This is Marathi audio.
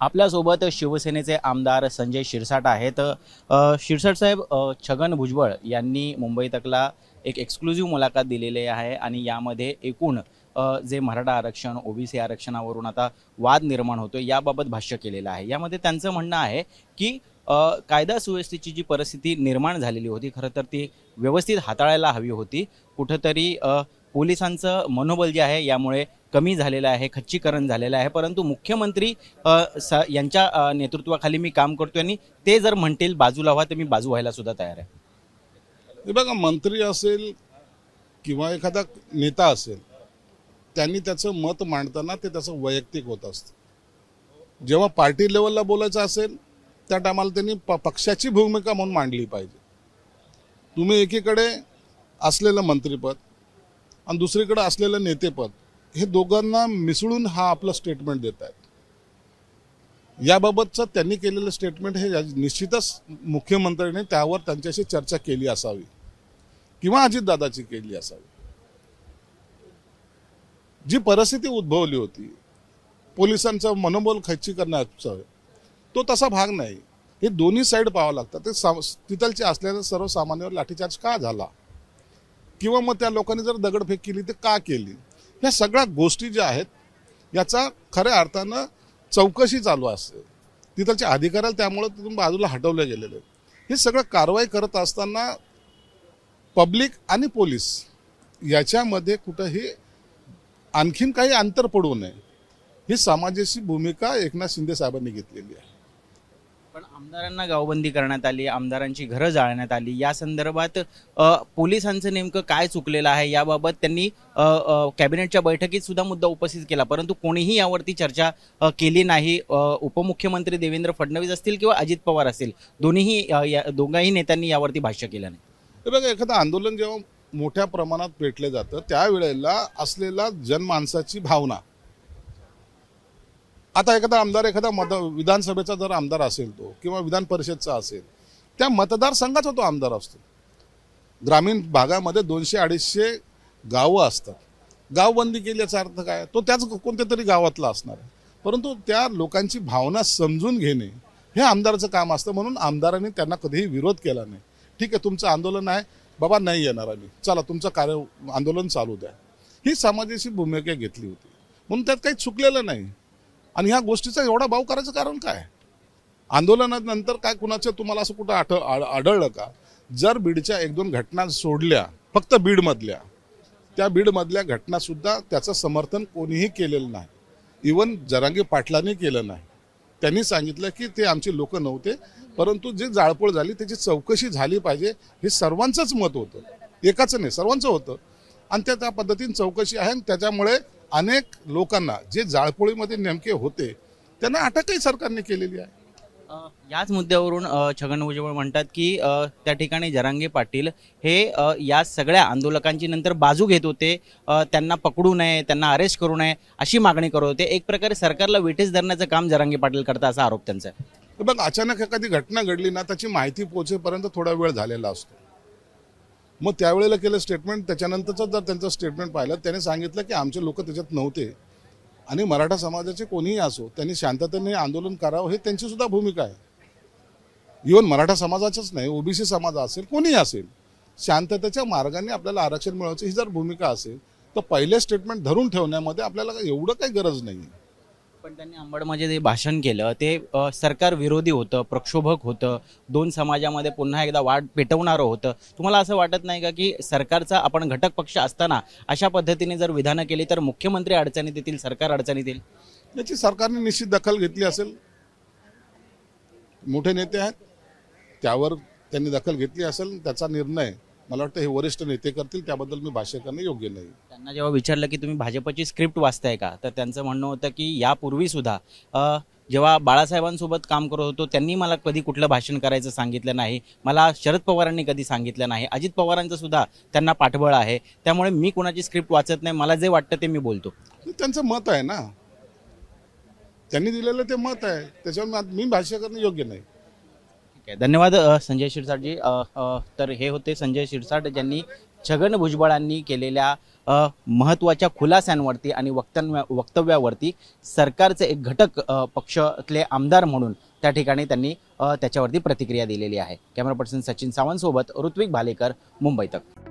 आपल्यासोबत शिवसेनेचे आमदार संजय शिरसाट आहेत। शिरसाट साहेब, छगन भुजबळ यांनी मुंबई तकला एक एक्सक्लुझिव्ह मुलाखत दिलेली आहे आणि यामध्ये एकूण जे मराठा आरक्षण ओबीसी आरक्षणावरून आता वाद निर्माण होतो याबाबत भाष्य केलेलं आहे। यामध्ये त्यांचं म्हणणं आहे की कायदा सुव्यवस्थेची जी परिस्थिती निर्माण झालेली होती खरं तर ती व्यवस्थित हाताळायला हवी होती। कुठंतरी पोलिसांचं मनोबल जे आहे यामुळे कमी झालेलं आहे, खच्चीकरण झालेलं आहे। परंतु मुख्यमंत्री यांच्या नेतृत्वाखाली मी काम करतोय आणि ते जर म्हणतील बाजूला व्हा तर मी बाजू व्हायला सुद्धा तयार आहे। हे बघा, मंत्री असेल किंवा एखादा नेता असेल, त्यांनी त्याचं मत मांडताना ते त्याचं वैयक्तिक होत असतं। जेव्हा पार्टी लेवलला बोलायचं असेल त्या टायमाला त्यांनी पक्षाची भूमिका म्हणून मांडली पाहिजे। तुम्ही एकीकडे असलेलं मंत्रिपद आणि दुसरीकडे असलेलं नेतेपद हे दोघांना मिसळून हा आपलं स्टेटमेंट देत आहेत। याबाबतचं त्यांनी केलेलं स्टेटमेंट हे निश्चितच मुख्यमंत्र्यांनी त्यावर त्यांच्याशी चर्चा केली असावी किंवा अजितदादाची केली असावी। जी परिस्थिती उद्भवली होती, पोलिसांचं मनोबल खच्चीकरणाचा, तो तसा भाग नाही। हे दोन्ही साईड पाहावं लागतं। ते तिथलचे असलेल्या सर्वसामान्यांवर लाठीचार्ज का झाला किंवा मग त्या लोकांनी जर दगडफेक केली ते का केली, ह्या सगळ्या गोष्टी ज्या आहेत याचा खऱ्या अर्थानं चौकशी चालू असते। तिथलचे अधिकाऱ्याला त्यामुळे तिथून बाजूला हटवले गेलेले। हे सगळं कारवाई करत असताना पब्लिक आणि पोलीस याच्यामध्ये कुठंही आणखीन काही अंतर पडू नये ही समाजाची भूमिका एकनाथ शिंदे साहेबांनी घेतलेली आहे। पण आमदारांना गावबंदी करण्यात आली, आमदारांची घरं जाळण्यात आली, या संदर्भात पोलिसांचं नेमकं काय चुकलेलं आहे याबाबत त्यांनी कॅबिनेटच्या बैठकीत सुद्धा मुद्दा उपस्थित केला, परंतु कोणीही यावरती चर्चा केली नाही। उपमुख्यमंत्री देवेंद्र फडणवीस असतील किंवा अजित पवार असतील, दोघाही नेत्यांनी यावरती भाष्य केलं नाही। हे बघा, एखादं आंदोलन जेव्हा मोठ्या प्रमाणात पेटलं जातं त्यावेळेला असलेला जनमानसाची भावना, आता एखादा आमदार विधानसभेचा जर आमदार असेल तो किंवा विधान परिषदचा असेल, त्या मतदारसंघाचा तो आमदार असतो। ग्रामीण भागामध्ये 200-250 गावं असतात। गावबंदी केल्याचा अर्थ काय, तो त्याच कोणत्या तरी गावातला असणार आहे, परंतु त्या लोकांची भावना समजून घेणे हे आमदाराचं काम असतं। म्हणून आमदारांनी त्यांना कधीही विरोध केला नाही। ठीक आहे, तुमचं आंदोलन आहे बाबा, नाही येणार आम्ही, चला तुमचं आंदोलन चालू द्या, ही समाजाची भूमिका घेतली होती। म्हणून त्यात काही चुकलेलं नाही। आणि ह्या गोष्टीचा एवढा भाव करायचं कारण काय? आंदोलनानंतर काय कुणाचं तुम्हाला असं कुठं आढळलं का? जर बीडच्या 1-2 घटना सोडल्या, फक्त बीडमधल्या, त्या बीडमधल्या घटना सुद्धा त्याचं समर्थन कोणीही केलेलं नाही। इवन जरांगे पाटलांनी केलं नाही। त्यांनी सांगितलं की ते आमचे लोक नव्हते, परंतु जे जाळपोळ झाली त्याची चौकशी झाली पाहिजे हे सर्वांचंच मत होतं, एकाचं नाही, सर्वांचं होतं। आणि त्या पद्धतीने चौकशी आहे, त्याच्यामुळे अनेक लोकांना जे जाळपोळीमध्ये नेमके होते त्यांना अटकही सरकारने केलेली आहे। याच मुद्द्यावरून छगन भुजबळ म्हणतात की त्या ठिकाणी जरांगे पाटील हे या सगळ्या आंदोलकांची नंतर बाजू घेत होते, त्यांना पकडू नये, त्यांना अरेस्ट करू नये अशी मागणी करत होते। एक प्रकारे सरकारला वेठीस धरण्याचं काम जरांगे पाटील करता असा आरोप त्यांचा आहे। बघ, अचानक एखादी घटना घडली ना, त्याची माहिती पोहोचेपर्यंत थोडा वेळ झालेला असतो। मग त्यावेळेला केलं स्टेटमेंट, त्याच्यानंतरचं जर त्यांचं स्टेटमेंट पाहिलं, त्याने सांगितलं की आमचे लोक त्याच्यात नव्हते आणि मराठा समाजाचे कोणीही असो त्यांनी शांततेने आंदोलन करावं हे त्यांची सुद्धा भूमिका आहे। इव्हन मराठा समाजाचंच नाही, ओबीसी समाज असेल, कोणीही असेल, शांततेच्या मार्गाने आपल्याला आरक्षण मिळवायचं ही जर भूमिका असेल तर पहिले स्टेटमेंट धरून ठेवण्यामध्ये आपल्याला एवढं काही गरज नाही। पण त्यांनी अंबडमध्ये जे भाषण केलं ते सरकार विरोधी होतं, प्रक्षोभक होतं, 2 समाजामध्ये पुन्हा एकदा वाद पेटवणारं होतं। तुम्हाला असं वाटत नाही का की सरकारचा आपण घटक पक्ष असताना अशा पद्धतीने जर विधानं केली तर मुख्यमंत्री अडचणीत येतील, सरकार अडचणीत येईल? याची सरकारने निश्चित दखल घेतली असेल। मोठे नेते आहेत, त्यावर त्यांनी दखल घेतली असेल, त्याचा निर्णय मला वाटतं हे वरिष्ठ नेते करतील, त्याबद्दल मी भाष्य करणं योग्य नाही। त्यांना जेव्हा विचारलं की तुम्ही भाजपची स्क्रिप्ट वाचताय का, तर त्यांचं म्हणणं होतं की यापूर्वी सुद्धा जेव्हा बाळासाहेबांसोबत काम करत होतो त्यांनी मला कधी कुठलं भाषण करायचं सांगितलं नाही, मला शरद पवारांनी कधी सांगितलं नाही, अजित पवारांचं सुद्धा त्यांना पाठबळ आहे, त्यामुळे मी कुणाची स्क्रिप्ट वाचत नाही, मला जे वाटतं ते मी बोलतो। त्यांचं मत आहे ना, त्यांनी दिलेलं ते मत आहे, त्याच्यावर मी भाष्य करणं योग्य नाही। धन्यवाद संजय शिरसाट जी। तर हे होते संजय शिरसाट ज्यांनी छगन भुजबळांनी केलेल्या महत्त्वाच्या खुलास्यांवरती आणि वक्तव्यावरती सरकारचे एक घटक पक्षातले आमदार म्हणून त्या ठिकाणी त्यांनी त्याच्यावरती प्रतिक्रिया दिलेली आहे. कॅमेरा पर्सन सचिन सावंत सोबत ऋत्विक भालेकर, मुंबई तक.